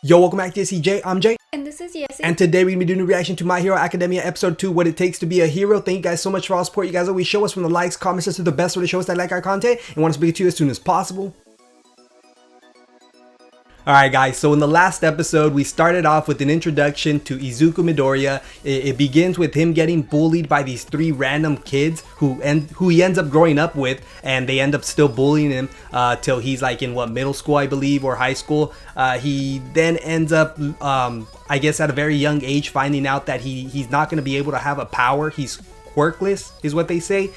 Yo, welcome back to YesiJai. I'm Jay. And this is Yesi. And today we're going to be doing a reaction to My Hero Academia Episode 2, What It Takes to Be a Hero. Thank you guys so much for all the support. You guys always show us from the likes, comments, to the best way to show us that like our content and want to speak to you as soon as possible. Alright guys, so in the last episode, we started off with an introduction to Izuku Midoriya. It begins with him getting bullied by these three random kids who he ends up growing up with, and they end up still bullying him till he's like in middle school, I believe, or high school. He then ends up, I guess at a very young age, finding out that he's not going to be able to have a power. He's quirkless is what they say.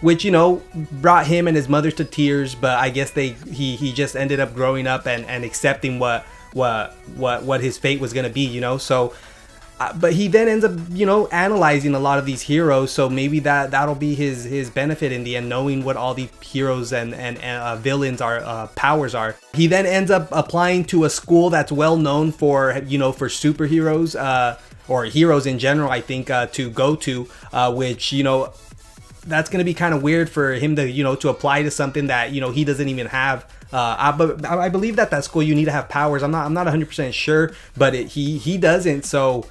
Which, you know, brought him and his mother to tears, but I guess he just ended up growing up and accepting what his fate was gonna be, you know. So but he then ends up, you know, analyzing a lot of these heroes, so maybe that'll be his benefit in the end, knowing what all these heroes and villains are, powers are. He then ends up applying to a school that's well known for, you know, for superheroes or heroes in general, I think, to go to, which, you know, that's going to be kind of weird for him to, you know, to apply to something that, you know, he doesn't even have. But I believe that school you need to have powers. I'm not 100% sure, but he doesn't. So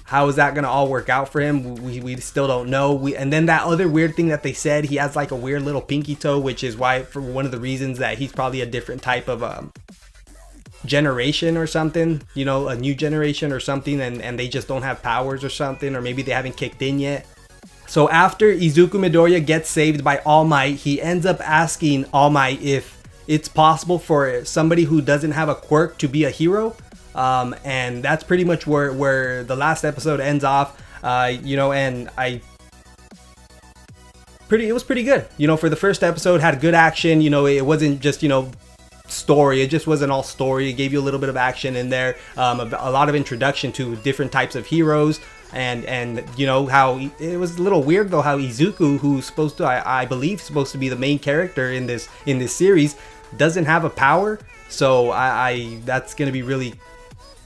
how is that going to all work out for him? We still don't know. And then that other weird thing that they said, he has like a weird little pinky toe, which is why, for one of the reasons that he's probably a different type of generation or something, you know, a new generation or something, and they just don't have powers or something, or maybe they haven't kicked in yet. So after Izuku Midoriya gets saved by All Might, he ends up asking All Might if it's possible for somebody who doesn't have a quirk to be a hero. And that's pretty much where the last episode ends off. You know, and it was pretty good. You know, for the first episode, had good action. You know, it wasn't just, you know, story. It just wasn't all story. It gave you a little bit of action in there. A lot of introduction to different types of heroes. And you know how it was a little weird though how Izuku, who's supposed to, I believe, supposed to be the main character in this series, doesn't have a power. So that's gonna be really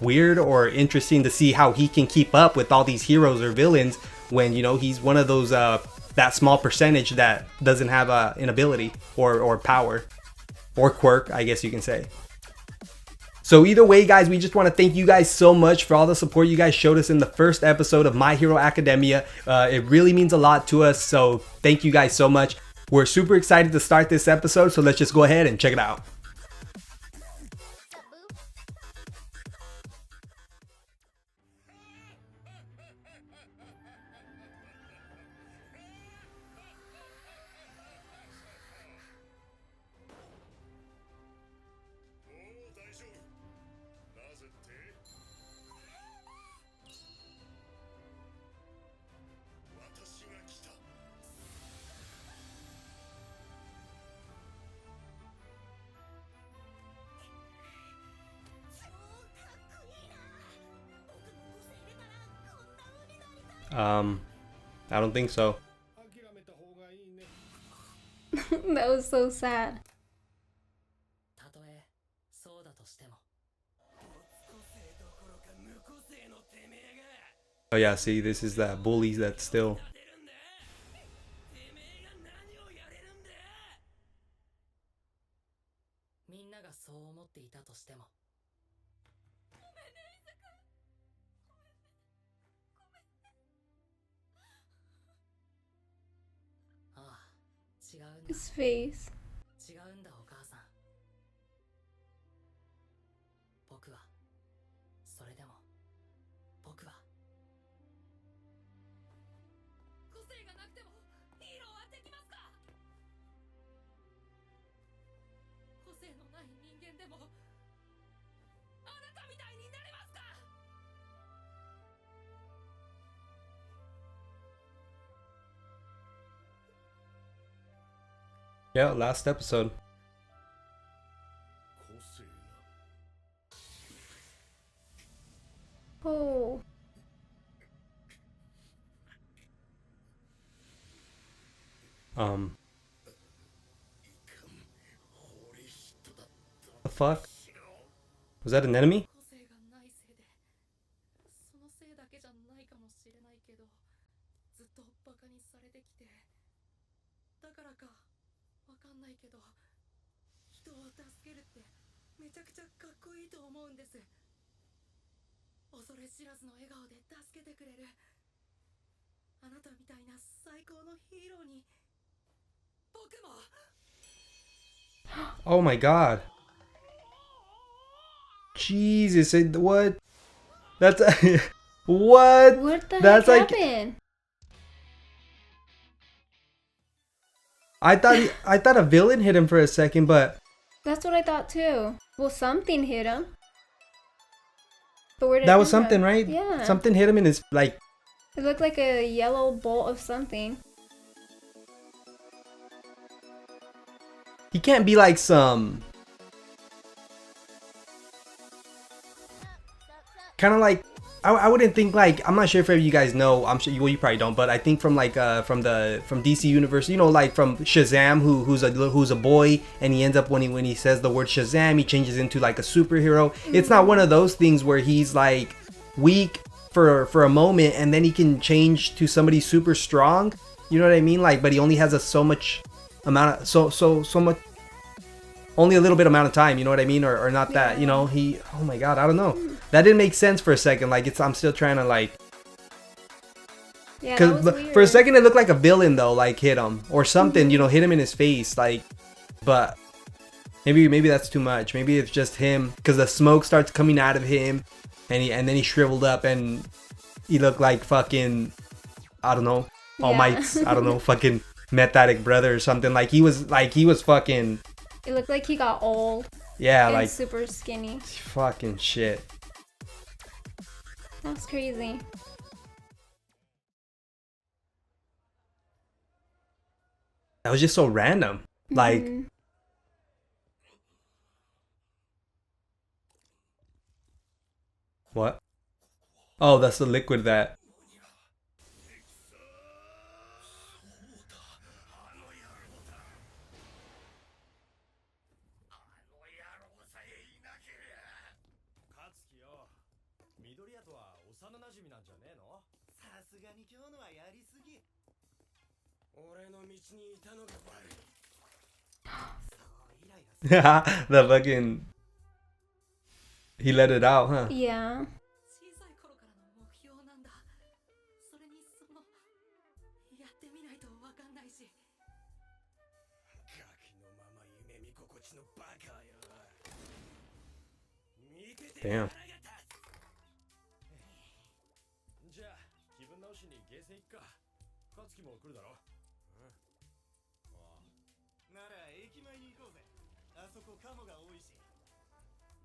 weird or interesting to see how he can keep up with all these heroes or villains when, you know, he's one of those that small percentage that doesn't have an ability or power or quirk, I guess you can say. So either way, guys, we just want to thank you guys so much for all the support you guys showed us in the first episode of My Hero Academia. It really means a lot to us, so thank you guys so much. We're super excited to start this episode, so let's just go ahead and check it out. I don't think so. That was so sad. Oh yeah, see, this is that bullies that still. His face. Yeah, last episode. Oh. The fuck? Was that an enemy? めちゃくちゃかっこいいと思うんです。恐れ知らずの笑顔で助けてくれる。あなたみたいな最高のヒーローに僕も。 Oh my god. Jesus, what? That's what? What the That's heck like happened? I thought a villain hit him for a second, but That's what I thought too. Well, something hit him. But where did that it was come something, from? right? Yeah. Something hit him in his like. It looked like a yellow bolt of something. He can't be like some kind of like I wouldn't think like I'm not sure if you guys know. I'm sure you probably don't, but I think from like from DC Universe, you know, like from Shazam, who's a boy, and he ends up when he says the word Shazam, he changes into like a superhero. It's not one of those things where he's like weak for a moment and then he can change to somebody super strong. You know what I mean? Like, but he only has so much amount of so much, only a little bit amount of time, you know what I mean? Or not that, you know, he, oh my god, I don't know. That didn't make sense for a second. Like, I'm still trying to like, Yeah, that was but weird. for a second it looked like a villain though, like hit him or something, you know, hit him in his face, like, but maybe that's too much. Maybe it's just him because the smoke starts coming out of him, and then he shriveled up and he looked like fucking, I don't know, All Yeah. Might's, I don't know, fucking meth addict brother or something. Like he was fucking, It looked like he got old yeah, and like super skinny. fucking shit. That was crazy. That was just so random. Like, Mhm. what? Oh, that's the liquid that. The fucking. He let it out, huh? Yeah. 小さい頃からの目標なんだ。それにやってみないとわかんないし。ガキのまま夢見心地のバカよ。見てて Damn. じゃあ気分直しにゲーセン行くか。勝樹も来るだろ。なら駅前に行こうぜ。あそこカモが多いし。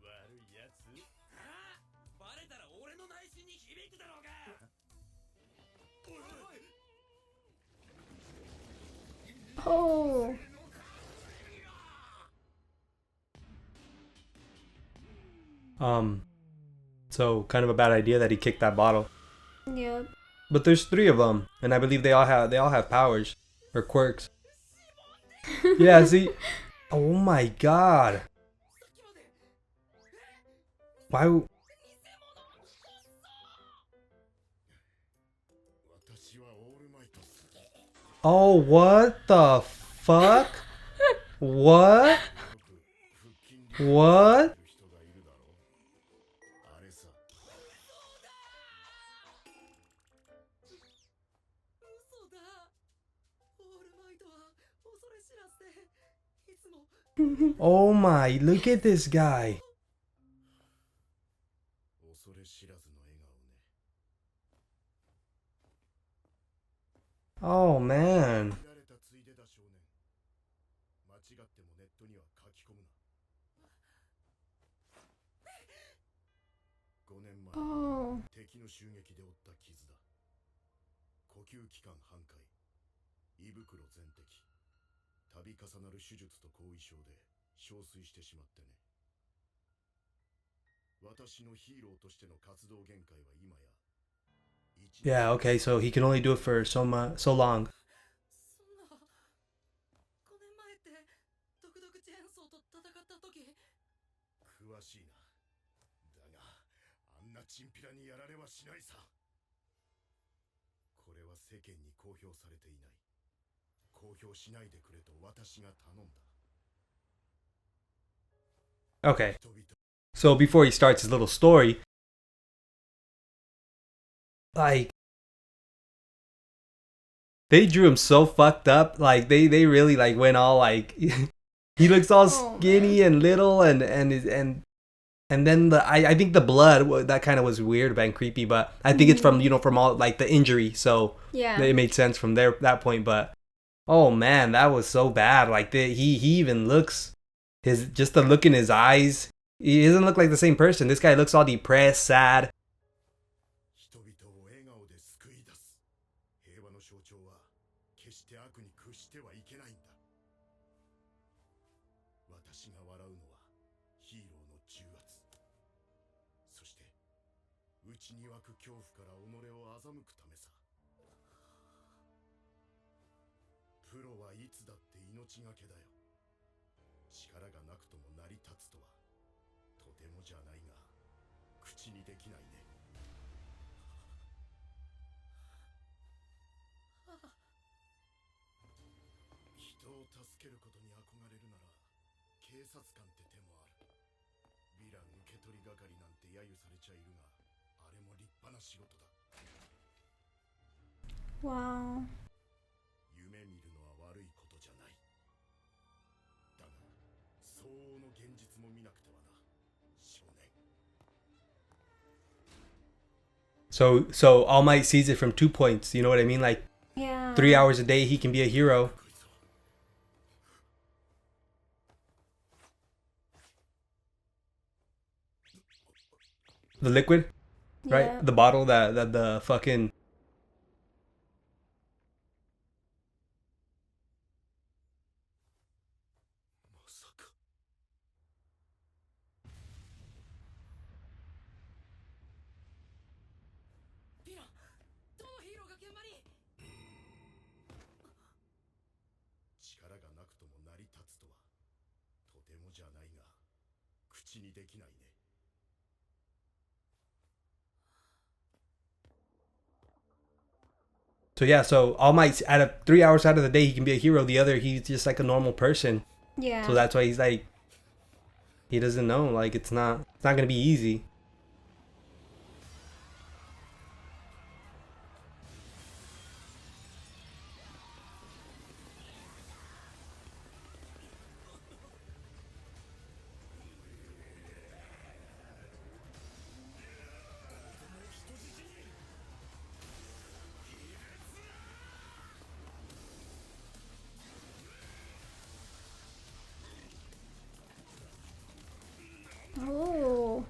悪いやつ。ああ、バレたら俺の内心に響くだろうが。Oh. So kind of a bad idea that he kicked that bottle. Yep. But there's 3 of them, and I believe they all have powers or quirks. Yeah, see. Oh my god. Why? Oh, what the fuck? What? What? Oh my, look at this guy. Oh man. Oh. 敵の襲撃で負った傷だ。呼吸器官半壊、胃袋全摘、度重なる手術と後遺症で憔悴してしまってね。私のヒーローとしての活動限界は今や。Yeah, okay, so he can only do it for so long. そんな。5年前って毒々チェーンソーと戦った時。詳しいな。だが、あんなチンピラにやられはしないさ。これは世間に公表されていない。公表しないでくれと私が頼んだ。Okay. So before he starts his little story, like they drew him so fucked up. Like they really like went all like he looks all Oh, skinny and little and then I think the blood that kind of was weird and creepy, but I think it's from from all like the injury, so Yeah. it made sense from there that point. But oh man, that was so bad. Like he even looks his just the look in his eyes. He doesn't look like the same person. This guy looks all depressed, sad. 人々を笑顔で救い出す平和の象徴は決して悪に屈してはいけないんだ。私が笑うのはヒーローの重圧、そして内に湧く恐怖から己を欺くためさ。プロはいつだって命がけだよ。力がなくとも成り立つとはとてもじゃないが口にできないね。人を助けることに憧れるなら警察官って手もある。ヴィラン受け取り係なんて揶揄されちゃいるが、あれも立派な仕事だ。 Wow. 夢見るのは悪いことじゃない。だが相応の現実も見なくてはな、少年。 So All Might sees it from 2 points. You know what I mean? Like Yeah. 3 hours a day he can be a hero. The liquid, right? Yeah. The bottle that the fucking まさか。ヴィラン、どのヒーローが現場に。力がなくとも成り立つとはとてもじゃないが口にできないね。 So yeah, so All Might out of 3 hours out of the day he can be a hero. The other he's just like a normal person. Yeah. So that's why he's like he doesn't know. Like it's not gonna be easy. Oh.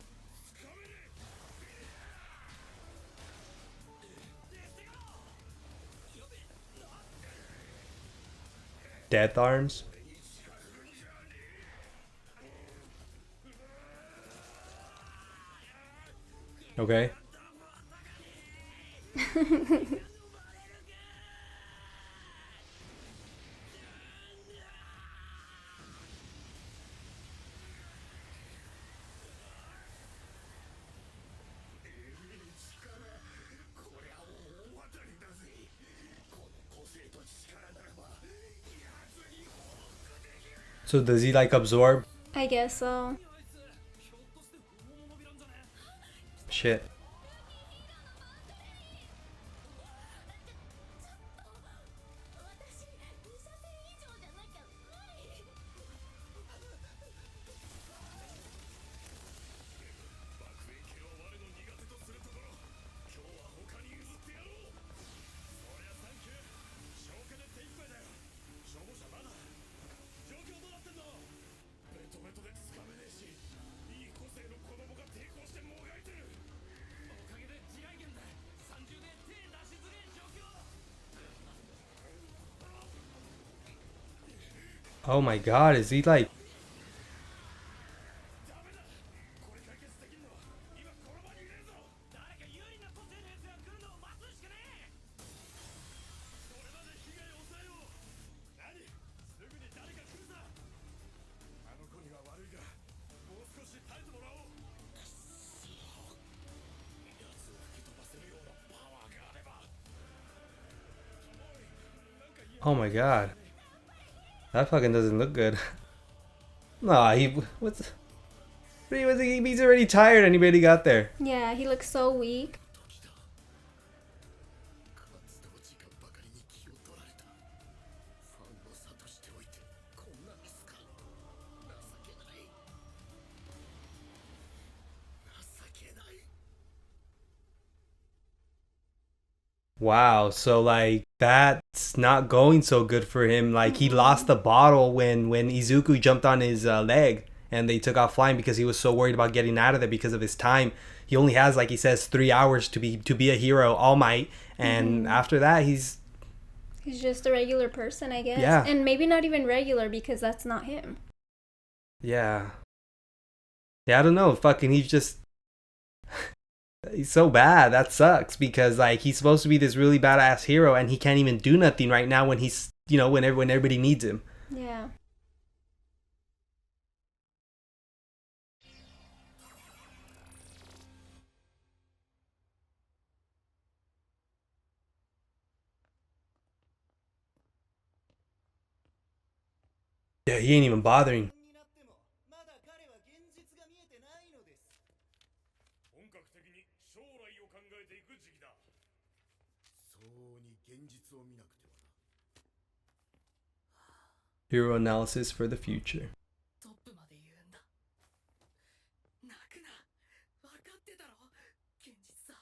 Death arms. Okay. So does he like absorb I guess so. shit? Oh my god, is he like oh my god. That fucking doesn't look good. Nah, what's He's already tired and he barely got there. Yeah, he looks so weak. 活動時間ばかりに気を取られた。ファンの差としておいてこんなミスか。情けない。情けない。 Wow, so like that's not going so good for him. Like he lost the bottle when Izuku jumped on his leg and they took off flying because he was so worried about getting out of there because of his time. He only has, like he says, 3 hours to be a hero, All Might, and after that he's just a regular person, I guess. Yeah. And maybe not even regular because that's not him. yeah. I don't know. Fucking he's just he's so bad. That sucks because like he's supposed to be this really badass hero and he can't even do nothing right now when he's when everybody needs him. Yeah. Yeah, he ain't even bothering. になってもまだ彼は現実が見えてないのです。本格的に将来を考えていく時期だ。相応に現実を見なくてはな。 Hero analysis for the future. トップまで言うんだ。泣くな。分かってたろ。現実さ。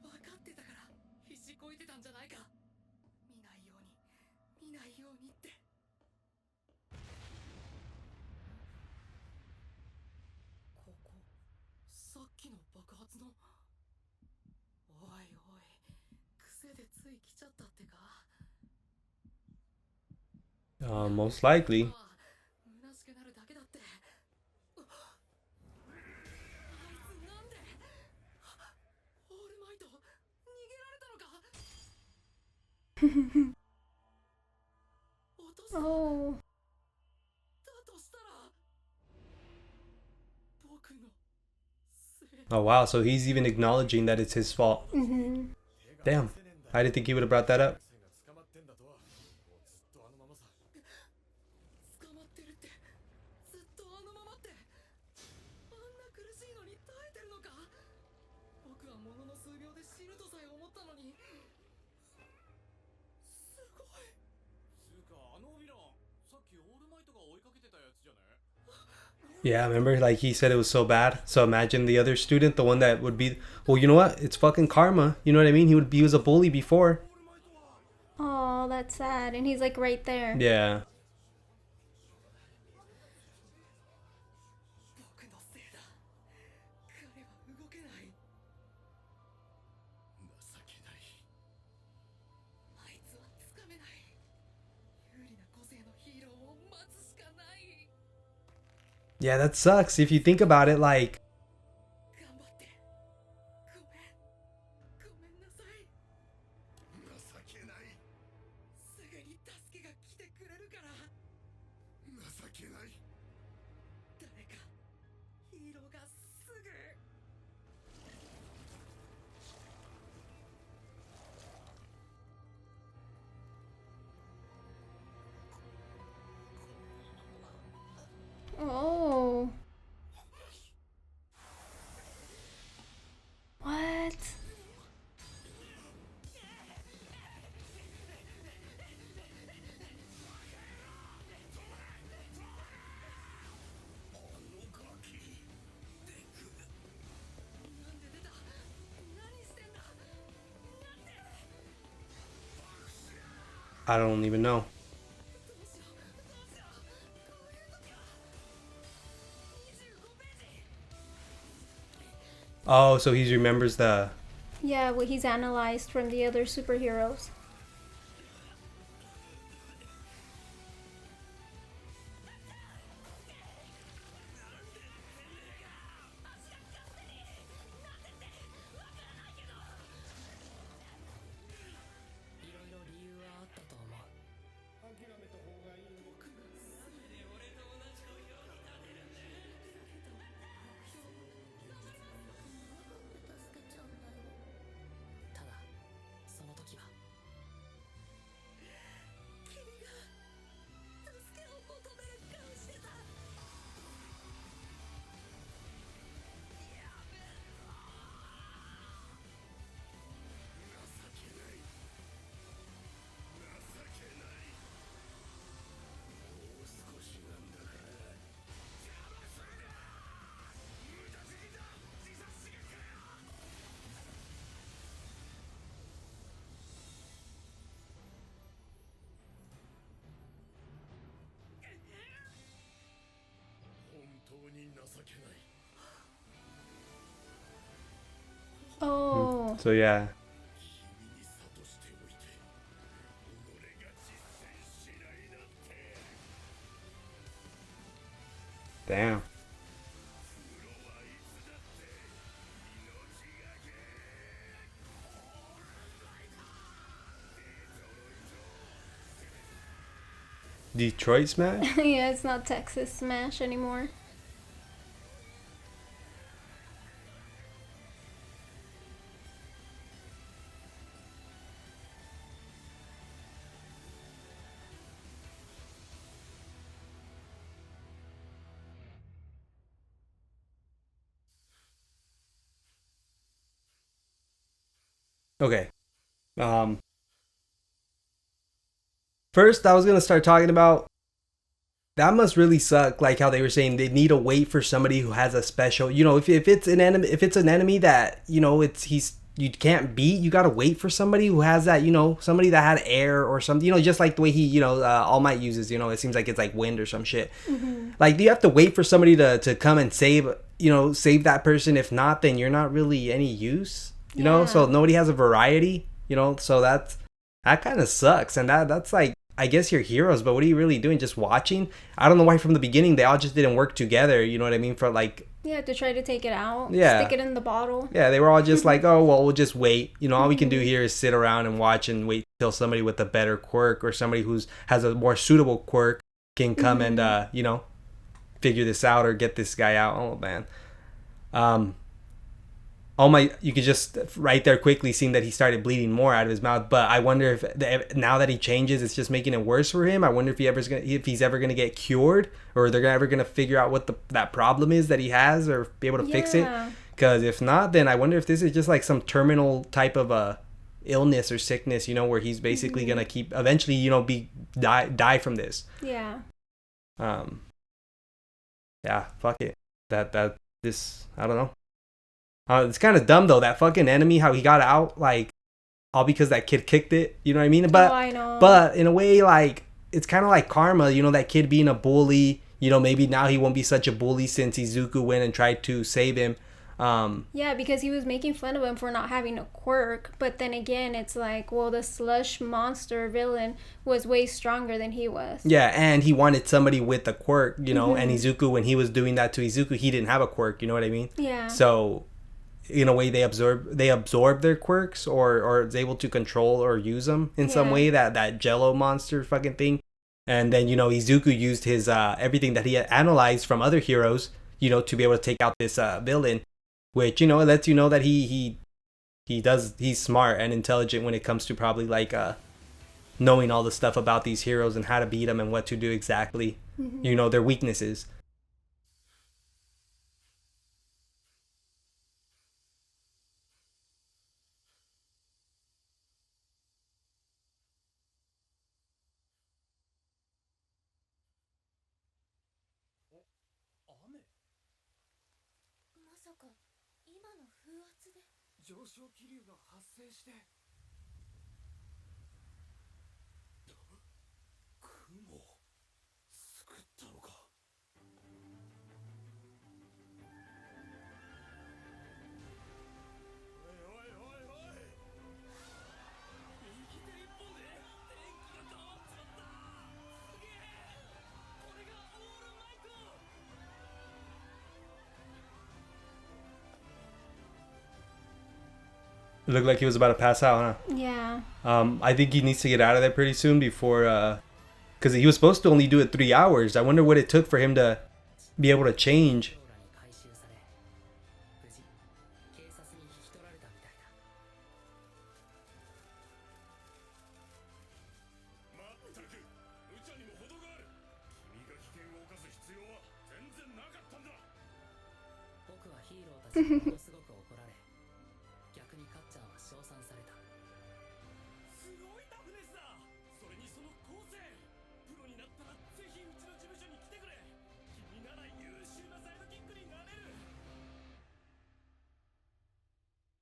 分かってたから必死こいてたんじゃないか。見ないように見ないようにって。ここさっきの爆発の。おいおい、癖でつい来ちゃったってか。 Most likely. 虚しくなるだけだって。あいつなんでオールマイト逃げられたのか。落としただ Oh. としたら僕のせい。 Oh wow, so he's even acknowledging that it's his fault. Mm-hmm. Damn. I didn't think he would have brought that up. 捕まってんだとはもうずっとあのままさ。捕まってるってずっとあのままって。あんな苦しいのに耐えてるのか。僕はものの数秒で死ぬとさえ思ったのに。すごい。つうかあのヴィラン、さっきオールマイトが追いかけてたやつじゃね。 Yeah, remember like he said it was so bad. So imagine the other student, the one that would be well, you know what? It's fucking karma. You know what I mean? He was a bully before. Oh, that's sad. And he's like right there. Yeah. 僕のせいだ。彼は動けない。情けない。あいつはつかめない。有利な個性のヒーローを待つしかない。 Yeah, that sucks if you think about it like 頑張って。ごめん。ごめんなさい。情けない。すぐに助けが来てくれるから。情けない。誰かヒーローがすぐ。 Oh. What? I don't even know. Oh, so he remembers the Yeah, what he's analyzed from the other superheroes. に情けない。 Oh. So yeah. 君に諭しておいて己が実践しないなんて。 Damn. プロはいつだって命がけ。 Detroit Smash? Yeah, it's not Texas Smash anymore. Okay. First, I was gonna start talking about that must really suck. Like how they were saying they need to wait for somebody who has a special. You know, if it's an enemy, if it's an enemy that you know you can't beat, you gotta wait for somebody who has that. You know, somebody that had air or something. You know, just like the way he All Might uses. You know, it seems like it's like wind or some shit. Mm-hmm. Like you have to wait for somebody to come and save that person. If not, then you're not really any use. You know, so nobody has a variety. You know, so that kind of sucks, and that's like. I guess you're heroes, but what are you really doing? Just watching? I don't know why from the beginning they all just didn't work together. You know what I mean? For like, yeah, to try to take it out. Yeah. Stick it in the bottle. Yeah, they were all just like, oh, well, we'll just wait. You know, all we can do here is sit around and watch and wait till somebody with a better quirk or somebody has a more suitable quirk can come and, figure this out or get this guy out. Oh, man. You could just right there quickly seeing that he started bleeding more out of his mouth. But I wonder if now that he changes, it's just making it worse for him. I wonder if he's ever gonna get cured, or they're ever gonna figure out what that problem is that he has, or be able to fix it. Because if not, then I wonder if this is just like some terminal type of illness or sickness, you know, where he's basically gonna keep eventually, you know, die from this. Yeah. Yeah. Fuck it. This I don't know. It's kind of dumb though, that fucking enemy, how he got out, like, all because that kid kicked it, you know what I mean? But, I know. But in a way, like, it's kind of like karma, you know, that kid being a bully, you know, maybe now he won't be such a bully since Izuku went and tried to save him. Yeah, because he was making fun of him for not having a quirk, but then again, it's like, well, the slush monster villain was way stronger than he was. Yeah, and he wanted somebody with a quirk, you know, and Izuku, when he was doing that to Izuku, he didn't have a quirk, you know what I mean? Yeah. So in a way they absorb their quirks or is able to control or use them in some way, that jello monster fucking thing. And then, you know, Izuku used his everything that he had analyzed from other heroes, you know, to be able to take out this villain, which, you know, lets you know that he's smart and intelligent when it comes to probably like knowing all the stuff about these heroes and how to beat them and what to do exactly, you know, their weaknesses. It looked like he was about to pass out, huh? Yeah. I think he needs to get out of there pretty soon before, because he was supposed to only do it 3 hours. I wonder what it took for him to be able to change.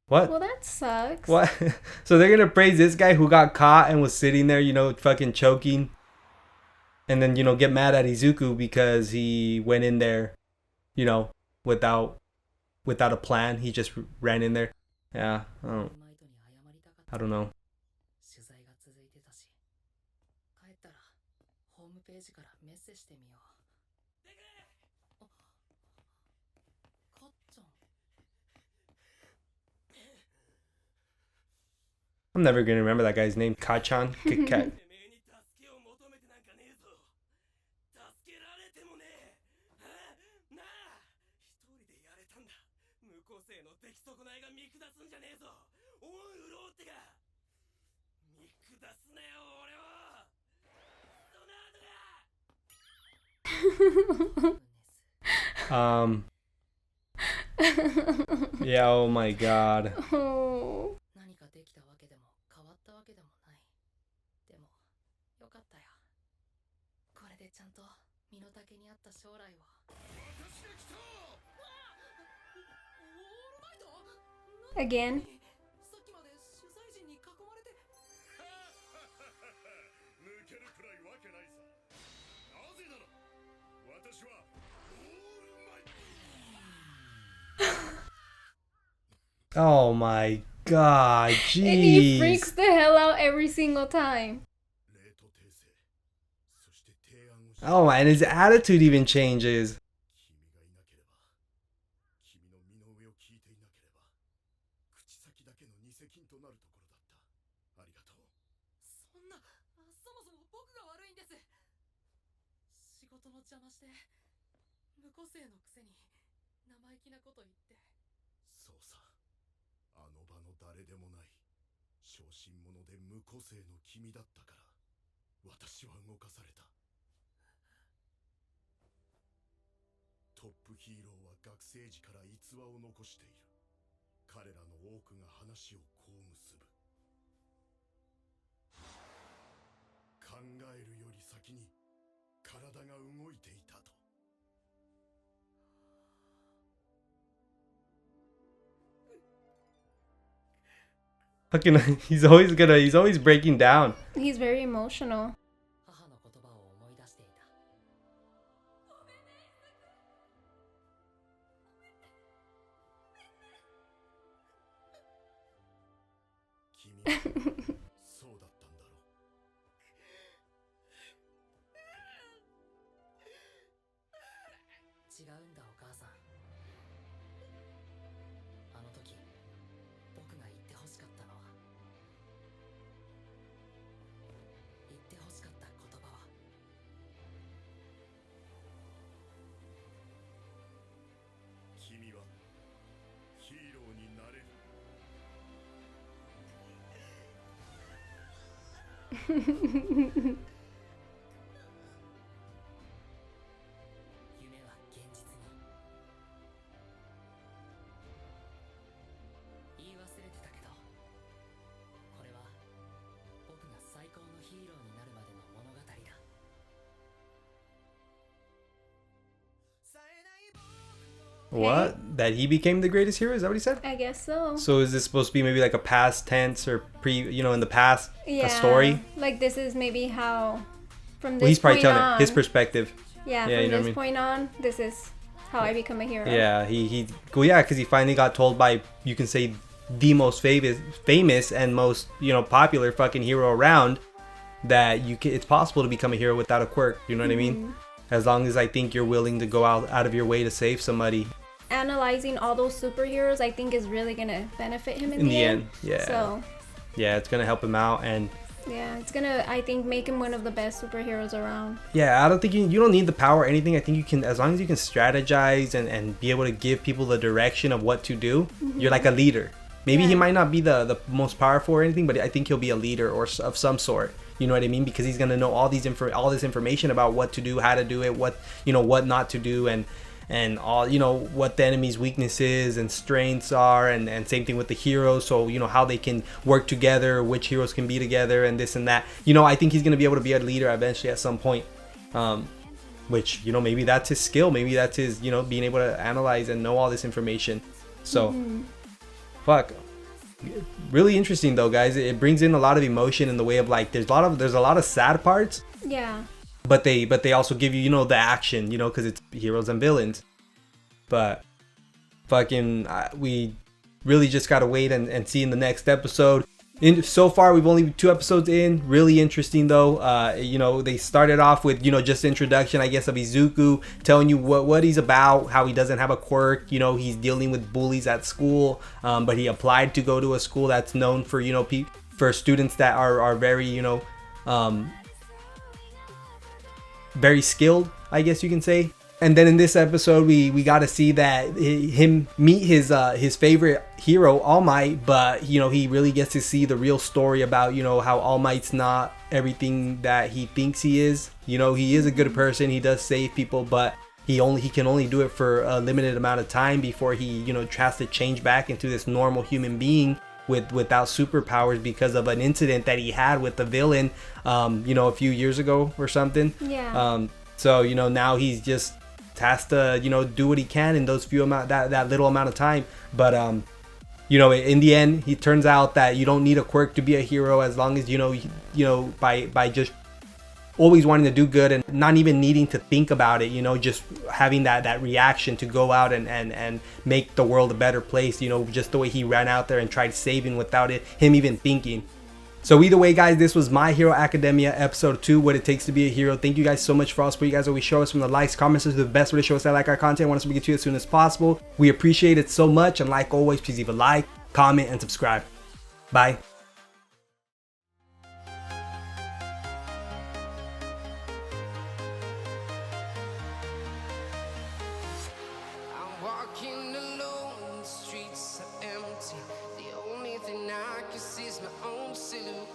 What? Well, that sucks. What? So they're gonna praise this guy who got caught and was sitting there, you know, fucking choking, and then, you know, get mad at Izuku because he went in there you know, without a plan. He just ran in there. Yeah, I don't know. 取材が続いてたし、帰ったらホームページからメッセしてみよう。あ、かっちゃん。 I'm never gonna remember that guy's name. Kachan. Cat. てめえに助けを求めてなんかねえぞ。助けられてもねえ。なあ、一人でやれたんだ。無個性の出来損ないが見下すんじゃねえぞ。恩売ろうってか。見下すなよ俺を。その後が。Yeah. Oh my God. 何かできたわけでも変わったわけでもない。でもよかったよ。これでちゃんと身の丈に合った将来を。私が来た。オールマイト Again. さっきまで取材陣に囲まれて。抜けるくらいわけないさ。なぜなら私はオールマイト。 Oh my God. And he freaks Jeez. the hell out every single time. 礼と訂正、そして提案をし Oh, and his attitude even changes. 君がいなければ、君の身の上を聞いていなければ、口先だけの偽金となるところだった。ありがとう。そんな、そもそも僕が悪いんです。仕事の邪魔して、無個性のくせに生意気なこと言って。そうさ、あの場の誰でもない、小心者で無個性の君だったから、私は動かされた。トップヒーローは学生時から逸話を残している。彼らの多くが話をこう結ぶ。考えるより先に体が動いていたと。 Fucking, he's always breaking down. He's very emotional. 母の言葉を思い出していた。君はそうだったんだろう。違うんだお母さん。あの時僕が言ってほしかったのは、言ってほしかった言葉は、君はヒーローになれる。夢は現実に。言い忘れてたけど、これは僕が最高のヒーローになるまでの物語だ。 What? That he became the greatest hero? Is that what he said? I guess so. So is this supposed to be maybe like a past tense or in the past, Yeah. a story? Like this is maybe how from this Well, he's probably point telling on. it his perspective. Yeah, Yeah, from you know what I this mean? point on, this is how I become a hero. Yeah, because he finally got told by, you can say, the most famous and most popular fucking hero around, that it's possible to become a hero without a quirk. You know what I mean? As long as I think you're willing to go out of your way to save somebody. Analyzing all those superheroes, I think, is really gonna benefit him In the end, yeah. So Yeah, it's gonna help him out, and yeah, it's gonna, I think, make him one of the best superheroes around. yeah, I don't think you don't need the power or anything. I think you can, as long as you can strategize and be able to give people the direction of what to do, you're like a leader. Maybe he Yeah. might not be the most powerful or anything, but I think he'll be a leader or of some sort. You know what I mean? Because he's gonna know all this information about what to do, how to do it, what not to do, and all what the enemy's weaknesses and strengths are, and same thing with the heroes. So how they can work together, which heroes can be together, and this and that. I think he's gonna be able to be a leader eventually at some point. Which maybe that's his skill. Maybe that's his being able to analyze and know all this information. So. Fuck, really interesting though, guys. It brings in a lot of emotion in the way of like there's a lot of sad parts, Yeah. but they also give you the action, because it's heroes and villains. But fucking, we really just gotta wait and see in the next episode. So far, we've only 2 episodes in. Really interesting though. You know, they started off with, you know, just introduction, I guess, of Izuku, telling you what he's about, how he doesn't have a quirk. You know, he's dealing with bullies at school, but he applied to go to a school that's known for, you know, for students that are very, you know, very skilled, I guess you can say. And then in this episode, we got to see that him meet his favorite hero, All Might, but you know, he really gets to see the real story about, you know, how All Might's not everything that he thinks he is. You know, he is a good person, he does save people, but he can only do it for a limited amount of time before he, you know, has to change back into this normal human being without superpowers because of an incident that he had with the villain, you know, a few years ago or something. Yeah. So, you know, now he's just has to, you know, do what he can in those that little amount of time. But you know, in the end, he turns out that you don't need a quirk to be a hero, as long as you know by just always wanting to do good and not even needing to think about it, you know, just having that reaction to go out and make the world a better place, you know, just the way he ran out there and tried saving without him even thinking. So either way, guys, this was My Hero Academia episode 2, What It Takes to Be a Hero. Thank you guys so much for all the support you guys always show us, from the likes, comments, is the best way to show us that like our content. I want us to get to you as soon as possible. We appreciate it so much, and like always, please leave a like, comment, and subscribe. Bye. I'm walking alone, the streets are empty. The only thing I can see is my own silhouette.